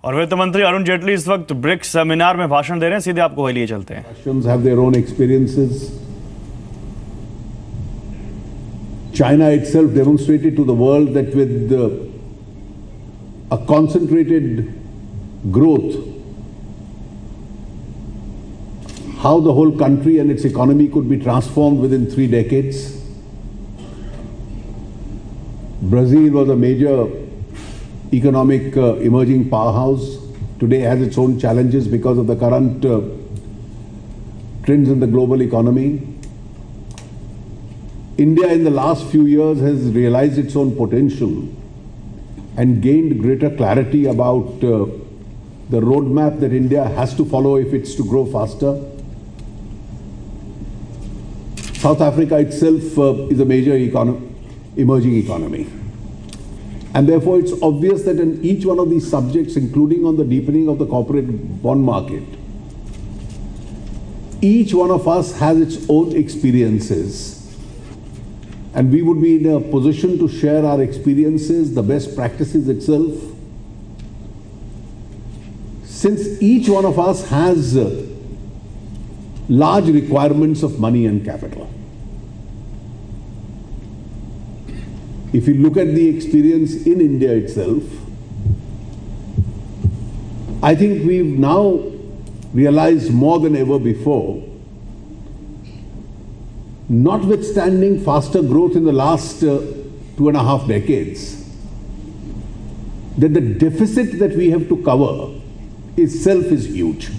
और वित्त मंत्री अरुण जेटली इस वक्त ब्रिक्स सेमिनार में भाषण दे रहे हैं। सीधे आपको वही लिए चलते हैं। Have their own experiences. China itself demonstrated to the world that with a concentrated growth, how the whole country and its economy could be transformed within 3 decades. Brazil was a major economic emerging powerhouse. Today has its own challenges because of the current trends in the global economy. India in the last few years has realized its own potential and gained greater clarity about the roadmap that India has to follow if it's to grow faster. South Africa itself is a major emerging economy. And therefore it's obvious that in each one of these subjects, including on the deepening of the corporate bond market, each one of us has its own experiences. And we would be in a position to share our experiences, the best practices itself. Since each one of us has large requirements of money and capital. If you look at the experience in India itself, I think we've now realized more than ever before, notwithstanding faster growth in the last 2.5 decades, that the deficit that we have to cover itself is huge.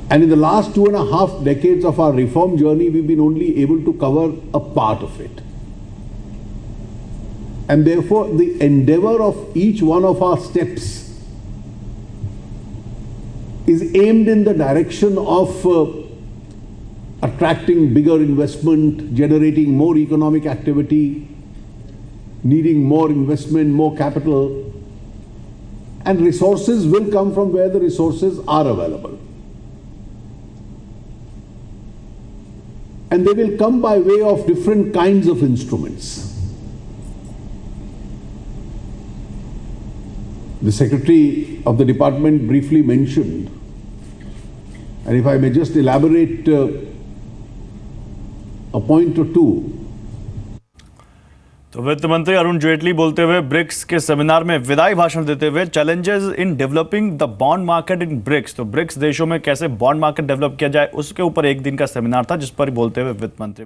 And in the last 2.5 decades of our reform journey, we've been only able to cover a part of it. And therefore, the endeavor of each one of our steps is aimed in the direction of attracting bigger investment, generating more economic activity, needing more investment, more capital, and resources will come from where the resources are available. And they will come by way of different kinds of instruments. The Secretary of the Department briefly mentioned, and if I may just elaborate a point or two. तो वित्त मंत्री अरुण जेटली बोलते हुए BRICS के seminar में विदाई भाषण देते हुए challenges in developing the bond market in BRICS, तो ब्रिक्स देशों में कैसे बॉन्ड मार्केट डेवलप किया जाए उसके ऊपर एक दिन का सेमिनार था, जिस पर बोलते हुए वित्त मंत्री